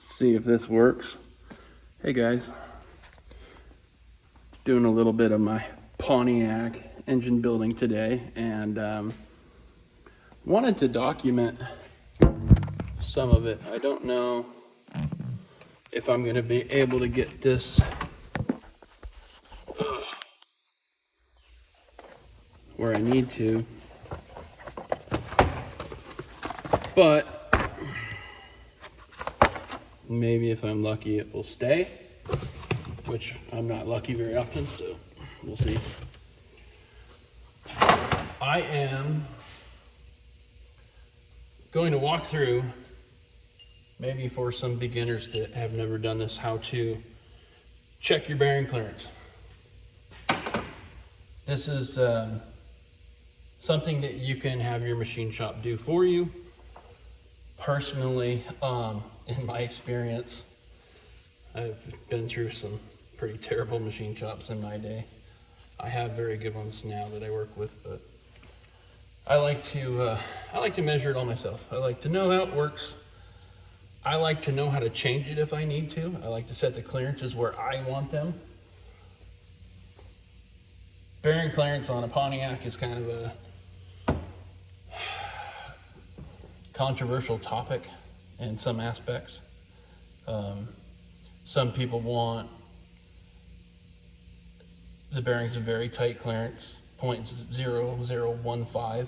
see if this works. Hey guys, doing a little bit of my Pontiac engine building today, and wanted to document some of it. I don't know if I'm going to be able to get this where I need to, but maybe if I'm lucky it will stay, which I'm not lucky very often, so we'll see. I am going to walk through, maybe for some beginners that have never done this, how to check your bearing clearance. This is something that you can have your machine shop do for you. Personally, in my experience, I've been through some pretty terrible machine shops in my day. I have very good ones now that I work with, but I like to measure it all myself. I like to know how it works. I like to know how to change it if I need to. I like to set the clearances where I want them. Bearing clearance on a Pontiac is kind of a controversial topic in some aspects. Some people want the bearings of very tight clearance, 0.0015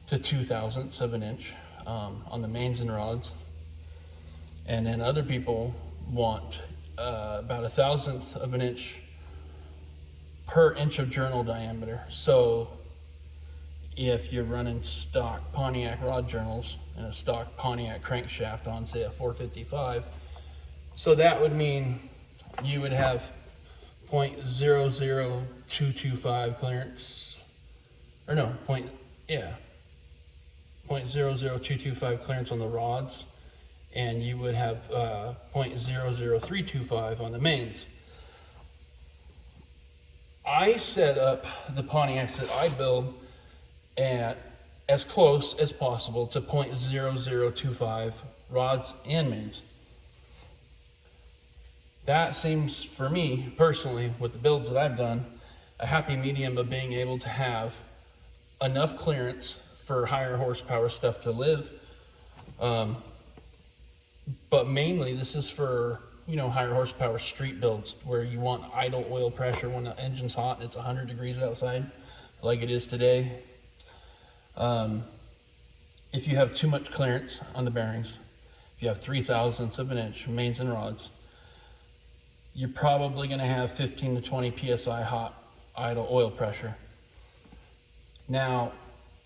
to 0.02 of an inch on the mains and rods. And then other people want about 1/1000th of an inch per inch of journal diameter. So if you're running stock Pontiac rod journals and a stock Pontiac crankshaft on, say, a 455, so that would mean you would have 0.00225 clearance, or no, 0.00225 clearance on the rods, and you would have 0.00325 on the mains. I set up the Pontiacs that I build at as close as possible to 0.0025 rods and mains. That seems, for me personally, with the builds that I've done, a happy medium of being able to have enough clearance for higher horsepower stuff to live. But mainly this is for, higher horsepower street builds where you want idle oil pressure when the engine's hot and it's 100 degrees outside, like it is today. If you have too much clearance on the bearings, if you have 0.003 of an inch mains and rods, you're probably going to have 15 to 20 psi hot idle oil pressure. Now,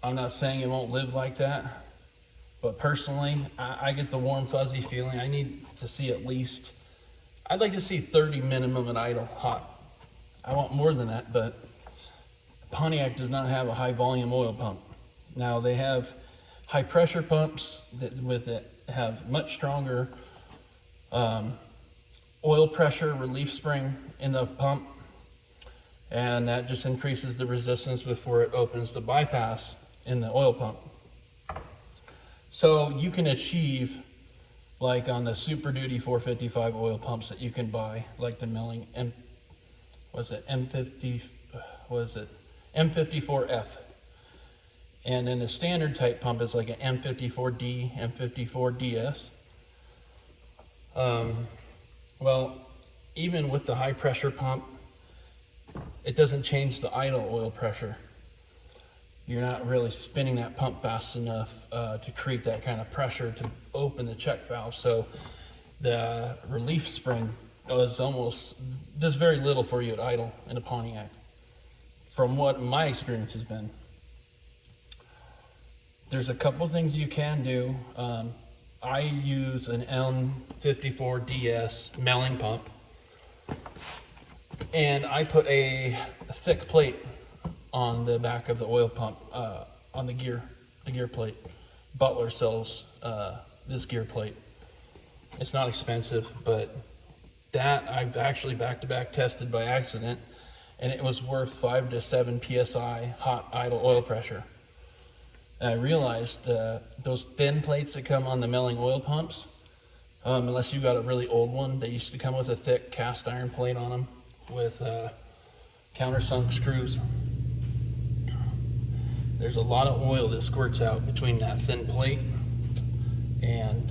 I'm not saying it won't live like that, but personally, I get the warm fuzzy feeling. I need to see at least, I'd like to see 30 minimum at idle hot. I want more than that, but Pontiac does not have a high volume oil pump. Now, they have high pressure pumps that have much stronger oil pressure relief spring in the pump, and that just increases the resistance before it opens the bypass in the oil pump. So you can achieve, like on the Super Duty 455 oil pumps that you can buy, like the Milling M54F. And then the standard type pump is like an M54D, M54DS. Well, even with the high pressure pump, it doesn't change the idle oil pressure. You're not really spinning that pump fast enough to create that kind of pressure to open the check valve. So the relief spring does very little for you at idle in a Pontiac, from what my experience has been. There's a couple things you can do. I use an M54DS milling pump, and I put a thick plate on the back of the oil pump, on the gear plate. Butler sells this gear plate. It's not expensive, but that I've actually back-to-back tested by accident, and it was worth 5 to 7 psi hot idle oil pressure. And I realized those thin plates that come on the milling oil pumps, unless you got a really old one. They used to come with a thick cast iron plate on them with countersunk screws. There's a lot of oil that squirts out between that thin plate and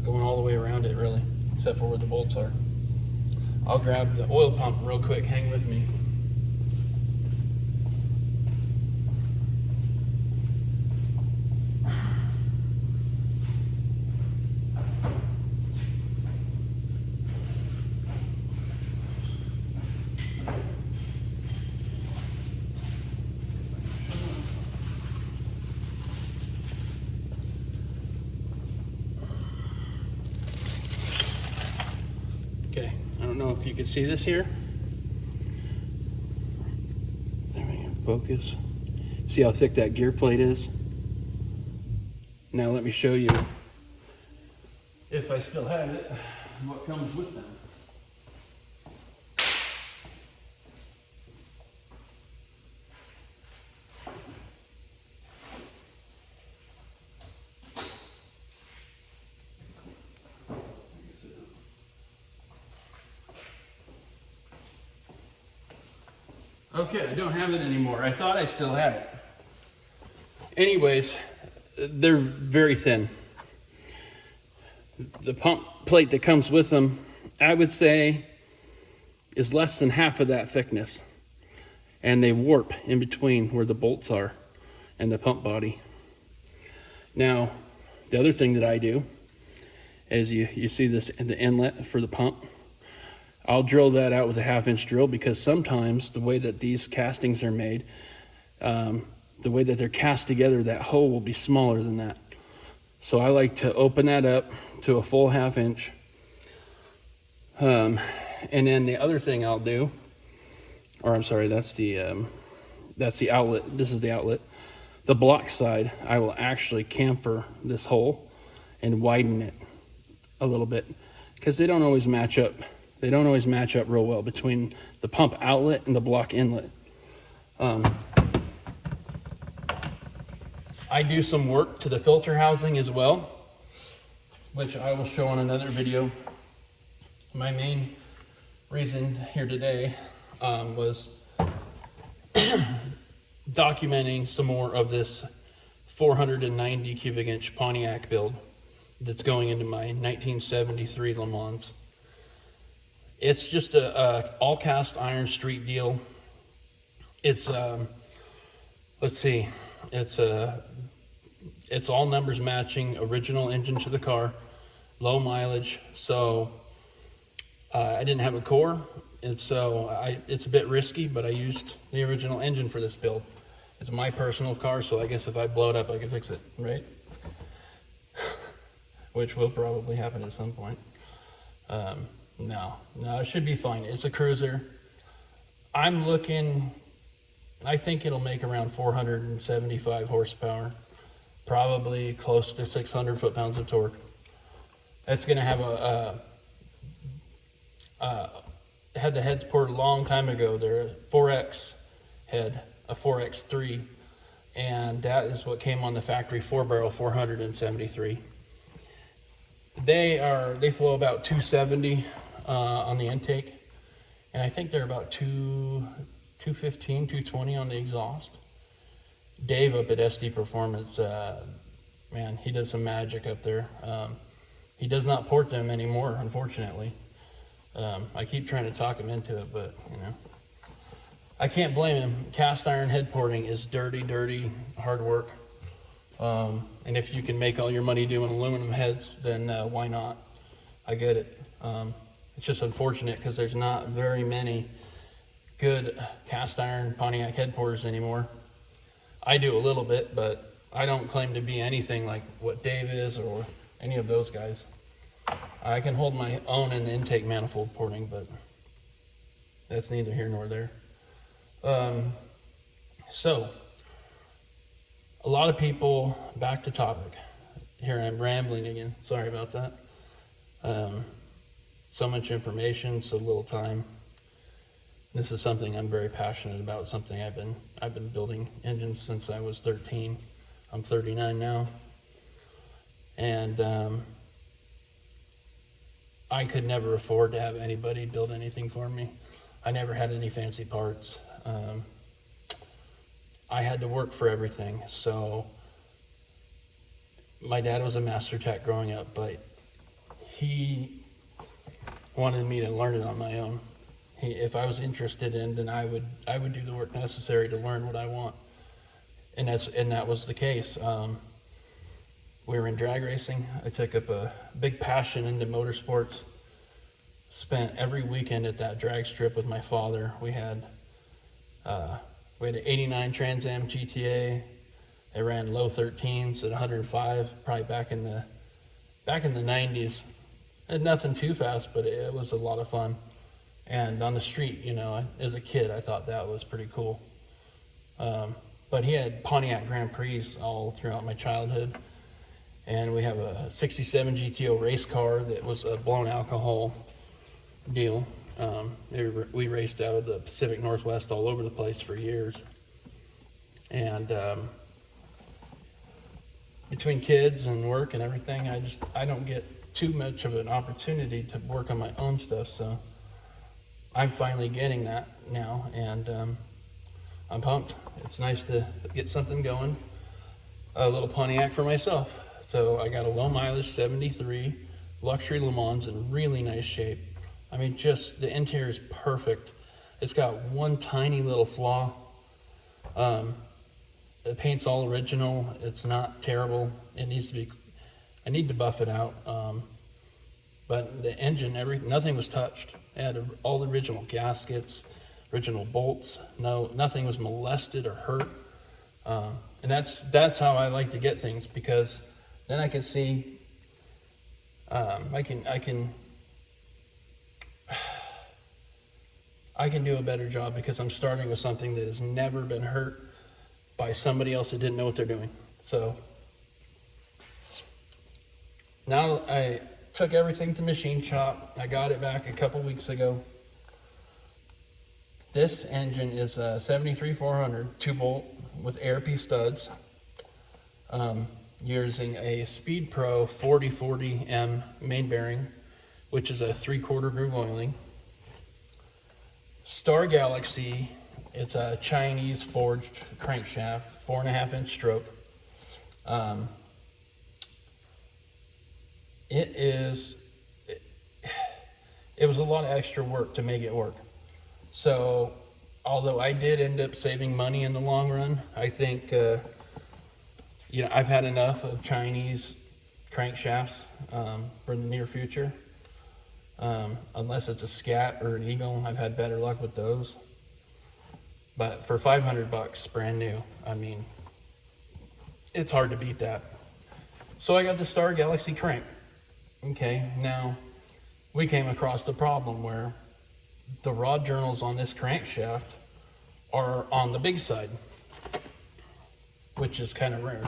going all the way around it, really, except for where the bolts are. I'll grab the oil pump real quick. Hang with me. Okay, I don't know if you can see this here. There we go, focus. See how thick that gear plate is? Now let me show you, if I still have it, what comes with them. Okay, I don't have it anymore. I thought I still had it. Anyways, they're very thin. The pump plate that comes with them, I would say, is less than half of that thickness. And they warp in between where the bolts are and the pump body. Now, the other thing that I do is you see this in the inlet for the pump. I'll drill that out with a 1/2-inch drill, because sometimes the way that these castings are made, the way that they're cast together, that hole will be smaller than that. So I like to open that up to a full 1/2-inch. And then the other thing I'll do, or I'm sorry, that's the outlet. This is the outlet. The block side, I will actually chamfer this hole and widen it a little bit, because they don't always match up. They don't always match up real well between the pump outlet and the block inlet. I do some work to the filter housing as well, which I will show on another video. My main reason here today was documenting some more of this 490 cubic inch Pontiac build that's going into my 1973 Le Mans. It's just a all cast iron street deal. It's let's see, it's all numbers matching, original engine to the car, low mileage. So I didn't have a core, and so it's a bit risky, but I used the original engine for this build. It's my personal car, so I guess if I blow it up, I can fix it, right? Which will probably happen at some point. No, it should be fine. It's a cruiser. I think it'll make around 475 horsepower, probably close to 600 foot-pounds of torque. It's going to have had the heads poured a long time ago. They're a 4X head, a 4X3, and that is what came on the factory 4-barrel 473. They flow about 270 on the intake, and I think they're about 215, 220 on the exhaust. Dave up at SD Performance, man, he does some magic up there. He does not port them anymore, unfortunately. I keep trying to talk him into it, but I can't blame him. Cast iron head porting is dirty hard work. And if you can make all your money doing aluminum heads, then why not? I get it. It's just unfortunate because there's not very many good cast iron Pontiac head porters anymore. I do a little bit, but I don't claim to be anything like what Dave is or any of those guys. I can hold my own in the intake manifold porting, but that's neither here nor there. So, a lot of people, back to topic. Here I'm rambling again, sorry about that. So much information, so little time. This is something I'm very passionate about, something I've been building engines since I was 13. I'm 39 now. And I could never afford to have anybody build anything for me. I never had any fancy parts. I had to work for everything. So my dad was a master tech growing up, but he wanted me to learn it on my own. If I was interested in, then I would do the work necessary to learn what I want, and that was the case. We were in drag racing. I took up a big passion into motorsports. Spent every weekend at that drag strip with my father. We had an '89 Trans Am GTA. They ran low 13s at 105, probably back in the 90s. And nothing too fast, but it was a lot of fun. And on the street, as a kid, I thought that was pretty cool. But he had Pontiac Grand Prix all throughout my childhood. And we have a 67 GTO race car that was a blown alcohol deal. We raced out of the Pacific Northwest all over the place for years. And between kids and work and everything, I don't get too much of an opportunity to work on my own stuff. So I'm finally getting that now, and I'm pumped. It's nice to get something going, a little Pontiac for myself. So I got a low mileage 73 luxury Le Mans in really nice shape. I mean, just the interior is perfect. It's got one tiny little flaw. The paint's all original. It's not terrible. It needs to be. I need to buff it out. But the engine, nothing was touched. It had all the original gaskets, original bolts. Nothing was molested or hurt. And that's how I like to get things, because then I can see. I can do a better job, because I'm starting with something that has never been hurt by somebody else that didn't know what they're doing. So now I took everything to machine shop. I got it back a couple weeks ago. This engine is a 73-400 2-bolt with ARP studs, using a Speed Pro 4040M main bearing, which is a 3/4 groove oiling. Star Galaxy, it's a Chinese forged crankshaft, 4.5-inch stroke. It was a lot of extra work to make it work. So although I did end up saving money in the long run, I think I've had enough of Chinese crankshafts for the near future. Unless it's a Scat or an Eagle, I've had better luck with those. But for $500 brand new, I mean, it's hard to beat that. So I got the Star Galaxy crank. Okay, now we came across the problem where the rod journals on this crankshaft are on the big side, which is kind of rare.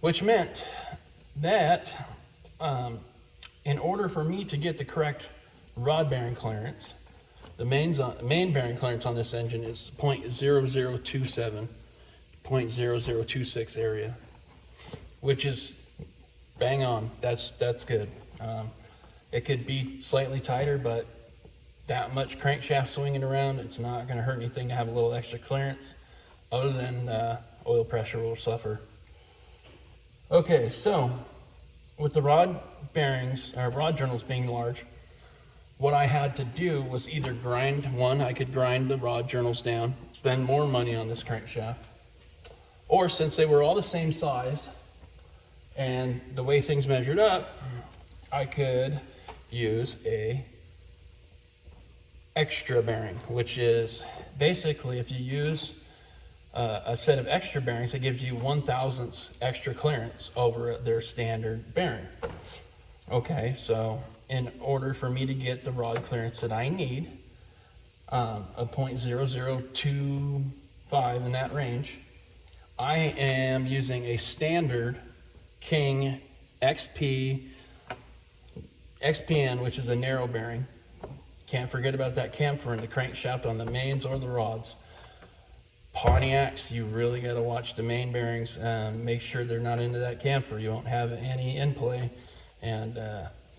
Which meant that in order for me to get the correct rod bearing clearance, the main bearing clearance on this engine is 0.0027, 0.0026 area, which is bang on. That's good. It could be slightly tighter, but that much crankshaft swinging around, it's not going to hurt anything to have a little extra clearance, other than oil pressure will suffer. Okay, so with the rod bearings, or rod journals being large, what I had to do was either I could grind the rod journals down, spend more money on this crankshaft, or since they were all the same size and the way things measured up, I could use a extra bearing, which is basically, if you use a set of extra bearings, it gives you 1/1000th extra clearance over their standard bearing. Okay, so in order for me to get the rod clearance that I need, a 0.0025 in that range, I am using a standard King XPN, which is a narrow bearing. Can't forget about that camphor in the crankshaft on the mains or the rods. Pontiacs, you really got to watch the main bearings. Make sure they're not into that camphor. You won't have any in play, and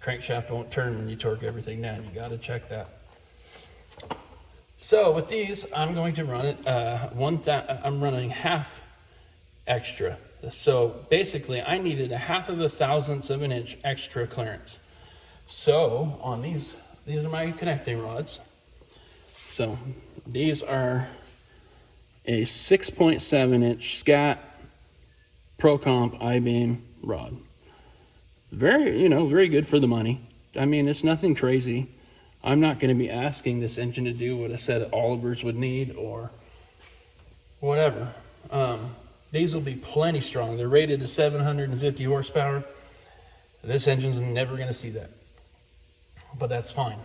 Crankshaft won't turn when you torque everything down. You got to check that. So with these, I'm going to run it, I'm running half extra. So basically I needed 1/2 thousandths of an inch extra clearance. So on these are my connecting rods. So these are a 6.7 inch Scat Pro Comp I-beam rod. Very good for the money. I mean, it's nothing crazy. I'm not going to be asking this engine to do what a set of Olivers would need or whatever. These will be plenty strong. They're rated to 750 horsepower. This engine's never going to see that, but that's fine.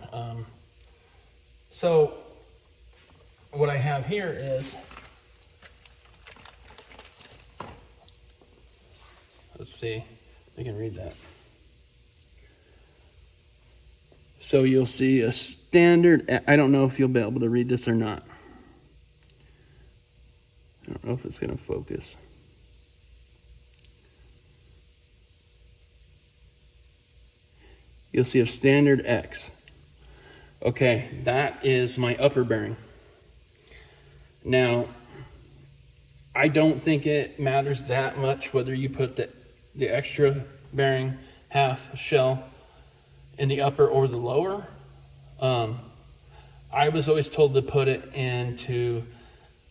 So what I have here is, let's see if I can read that. So you'll see a standard, I don't know if you'll be able to read this or not. I don't know if it's going to focus. You'll see a standard X. Okay, that is my upper bearing. Now, I don't think it matters that much whether you put the extra bearing half shell in the upper or the lower. I was always told to put it into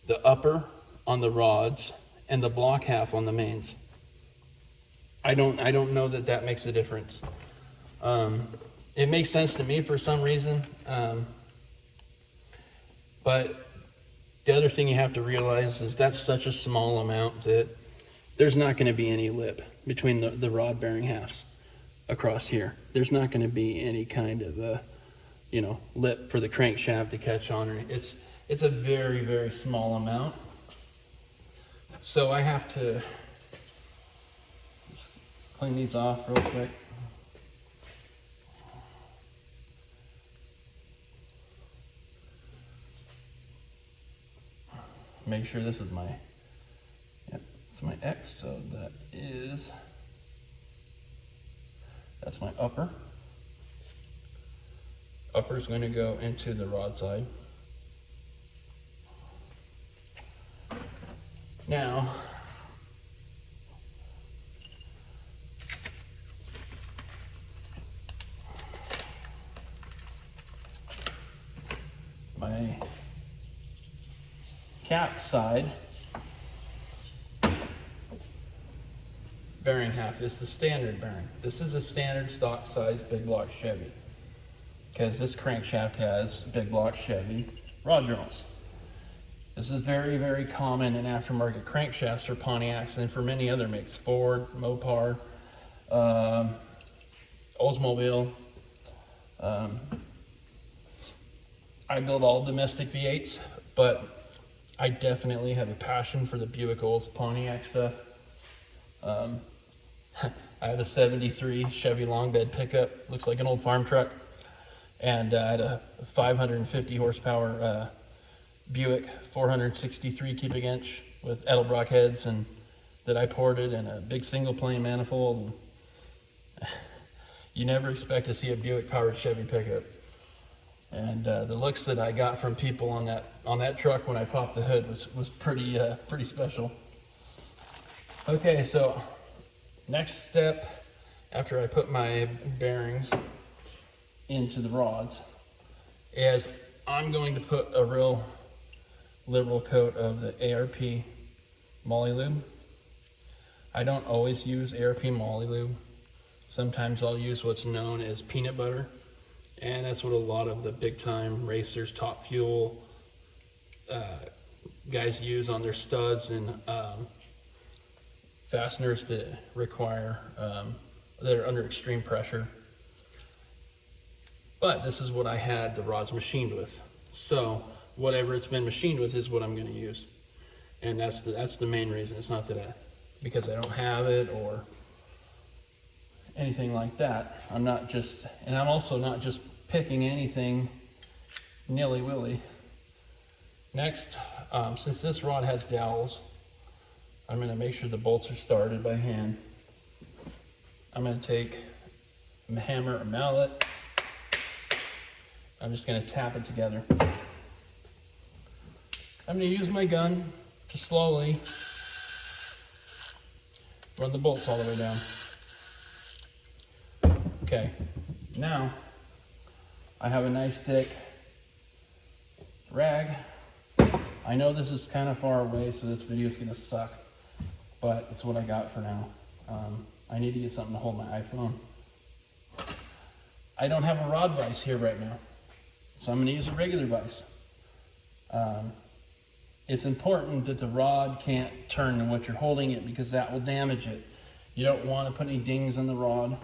the upper on the rods and the block half on the mains. I don't know that makes a difference. It makes sense to me for some reason, but the other thing you have to realize is that's such a small amount that there's not going to be any lip between the rod bearing halves across here. There's not going to be any kind of lip for the crankshaft to catch on. It's a very, very small amount. So I have to clean these off real quick. Make sure this is it's my X, so that's my upper. Upper is going to go into the rod side. Now, my cap side bearing half is the standard bearing. This is a standard stock size big block Chevy, because this crankshaft has big block Chevy rod journals. This is very, very common in aftermarket crankshafts for Pontiacs and for many other makes, Ford, Mopar, Oldsmobile. I build all domestic V8s, but I definitely have a passion for the Buick Olds Pontiac stuff. I have a 73 Chevy long bed pickup, looks like an old farm truck, and I had a 550 horsepower Buick 463 cubic inch with Edelbrock heads and that I ported, and a big single plane manifold. And you never expect to see a Buick powered Chevy pickup. And the looks that I got from people on that truck when I popped the hood was pretty special. Okay, so next step after I put my bearings into the rods is I'm going to put a real liberal coat of the ARP Moly Lube. I don't always use ARP Moly Lube. Sometimes I'll use what's known as peanut butter, and that's what a lot of the big time racers, Top Fuel guys use on their studs and fasteners that require that are under extreme pressure. But this is what I had the rods machined with, so whatever it's been machined with is what I'm going to use, and that's the main reason. It's not because I don't have it or anything like that. I'm also not just picking anything nilly-willy. Next, since this rod has dowels, I'm going to make sure the bolts are started by hand. I'm going to take hammer or mallet. I'm just going to tap it together. I'm going to use my gun to slowly run the bolts all the way down. Okay, now I have a nice thick rag. I know this is kind of far away, so this video is going to suck, but it's what I got for now. I need to get something to hold my iPhone. I don't have a rod vise here right now, so I'm going to use a regular vise. It's important that the rod can't turn in what you're holding it, because that will damage it. You don't want to put any dings in the rod.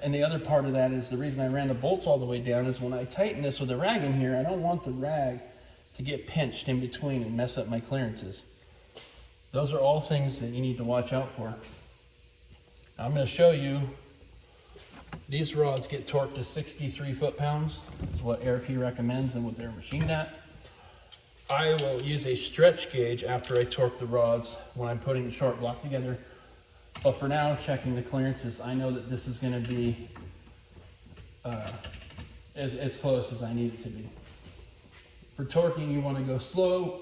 And the other part of that is the reason I ran the bolts all the way down is when I tighten this with a rag in here, I don't want the rag to get pinched in between and mess up my clearances. Those are all things that you need to watch out for. I'm going to show you, these rods get torqued to 63 foot-pounds. Is what ARP recommends and what they're machined at. I will use a stretch gauge after I torque the rods when I'm putting the short block together. But for now, checking the clearances, I know that this is going to be as close as I need it to be. For torquing, you want to go slow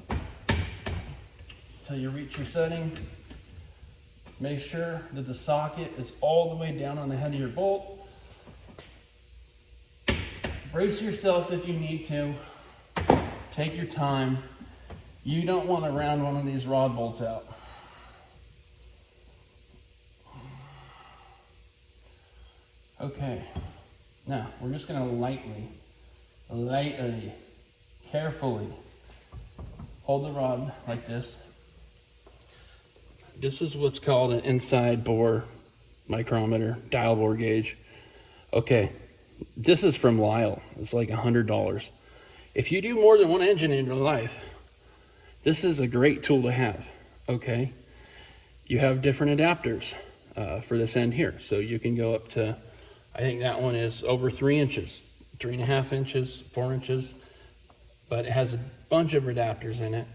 until you reach your setting. Make sure that the socket is all the way down on the head of your bolt. Brace yourself if you need to. Take your time. You don't want to round one of these rod bolts out. Okay, now we're just going to lightly, carefully hold the rod like this. This is what's called an inside bore micrometer, dial bore gauge. Okay, this is from Lyle. It's like $100. If you do more than one engine in your life, this is a great tool to have, okay? You have different adapters for this end here. So you can go up to, I think that one is over 3 inches, 3.5 inches, 4 inches, but it has a bunch of adapters in it.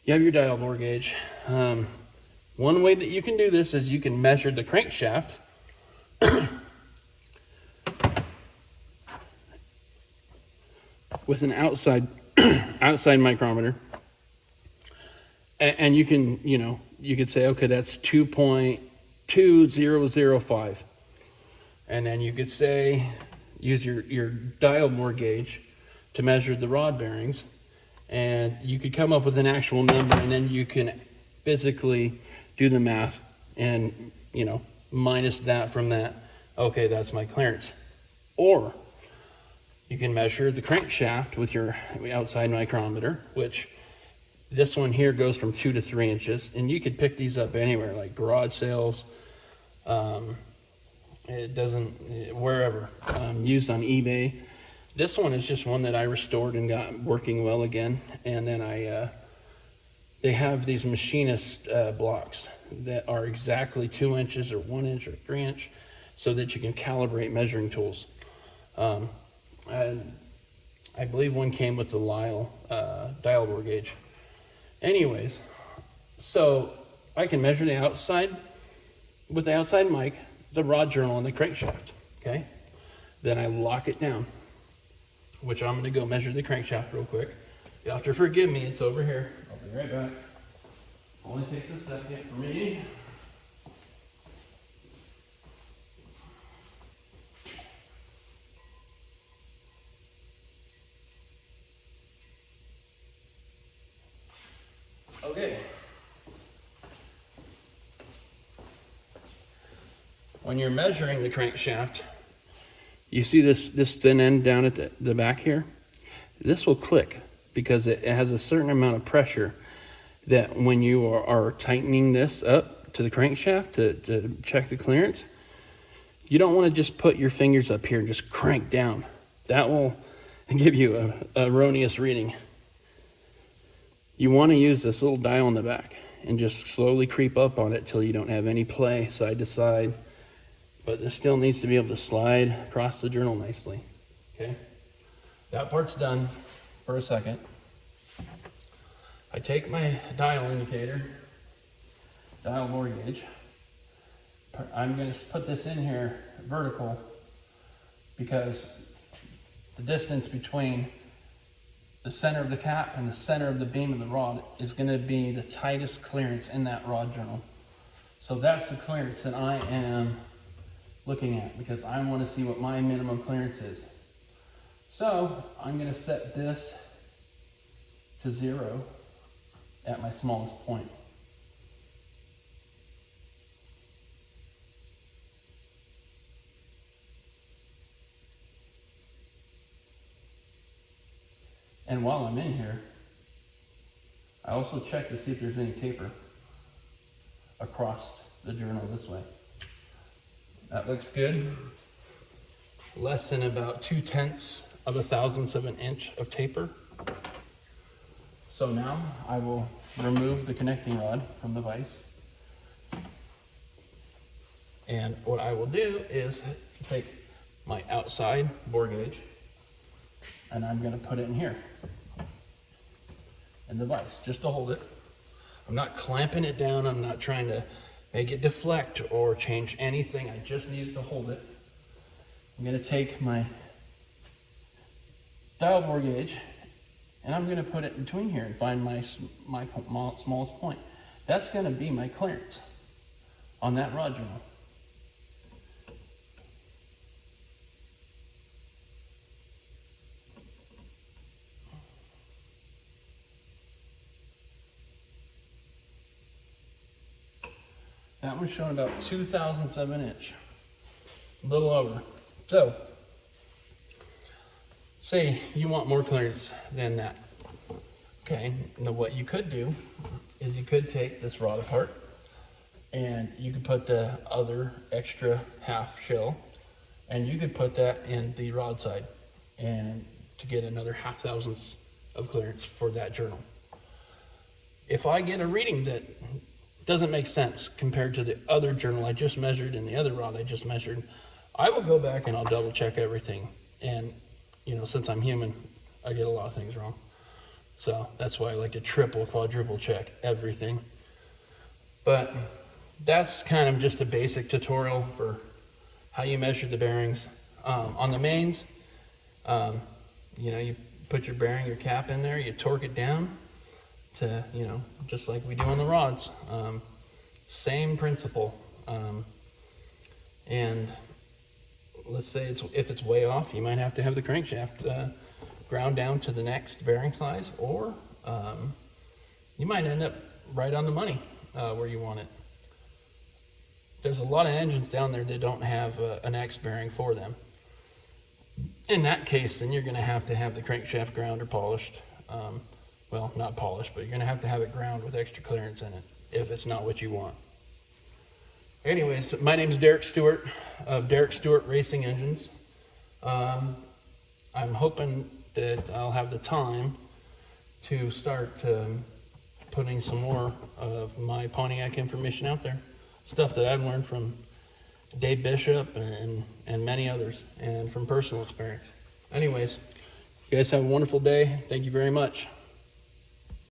You have your dial bore gauge. One way that you can do this is you can measure the crankshaft with an outside micrometer, and you can, you could say, okay, that's 2.2005, and then you could say, use your dial bore gauge to measure the rod bearings, and you could come up with an actual number, and then you can physically do the math and, minus that from that. Okay, that's my clearance. Or you can measure the crankshaft with your outside micrometer, which this one here goes from 2 to 3 inches, and you could pick these up anywhere, like garage sales, wherever, used on eBay. This one is just one that I restored and got working well again, and then they have these machinist blocks that are exactly 2 inches or 1 inch or 3 inch, so that you can calibrate measuring tools. I believe one came with the Lyle dial bore gauge. Anyways, so I can measure the outside with the outside mic, the rod journal, and the crankshaft. Okay, then I lock it down, which I'm going to go measure the crankshaft real quick. You'll have to forgive me, it's over here. I'll be right back. Only takes a second for me. Okay. When you're measuring the crankshaft, you see this thin end down at the back here? This will click because it has a certain amount of pressure that when you are tightening this up to the crankshaft to check the clearance, you don't want to just put your fingers up here and just crank down. That will give you an erroneous reading. You want to use this little dial in the back and just slowly creep up on it till you don't have any play side to side. But this still needs to be able to slide across the journal nicely. Okay, that part's done for a second. I take my dial indicator, dial bore gauge, I'm going to put this in here vertical because the distance between the center of the cap and the center of the beam of the rod is going to be the tightest clearance in that rod journal. So that's the clearance that I am looking at because I want to see what my minimum clearance is. So I'm going to set this to 0 at my smallest point. And while I'm in here, I also check to see if there's any taper across the journal this way. That looks good. Less than about 2/10 of a thousandth of an inch of taper. So now I will remove the connecting rod from the vise. And what I will do is take my outside bore gauge and I'm going to put it in here in the vise just to hold it. I'm not clamping it down. I'm not trying to make it deflect or change anything. I just need it to hold it. I'm going to take my dial bore gauge and I'm going to put it between here and find my smallest point. That's going to be my clearance on that rod journal. That one's showing about 2/1000 of an inch, a little over. So, say you want more clearance than that. Okay, now what you could do is you could take this rod apart and you could put the other extra half shell and you could put that in the rod side and to get another 0.5 of clearance for that journal. If I get a reading that doesn't make sense compared to the other journal I just measured and the other rod I just measured, I will go back and I'll double check everything. And you know, since I'm human, I get a lot of things wrong. So that's why I like to triple, quadruple check everything. But that's kind of just a basic tutorial for how you measure the bearings. On the mains, you know, you put your bearing, your cap in there, you torque it down to, you know, just like we do on the rods. Same principle. And let's say if it's way off, you might have to have the crankshaft ground down to the next bearing size, or you might end up right on the money where you want it. There's a lot of engines down there that don't have an X bearing for them. In that case, then you're going to have the crankshaft ground or polished. Well, not polished, but you're going to have it ground with extra clearance in it if it's not what you want. Anyways, my name is Derek Stewart of Derek Stewart Racing Engines. I'm hoping that I'll have the time to start putting some more of my Pontiac information out there. Stuff that I've learned from Dave Bishop and many others, and from personal experience. Anyways, you guys have a wonderful day. Thank you very much.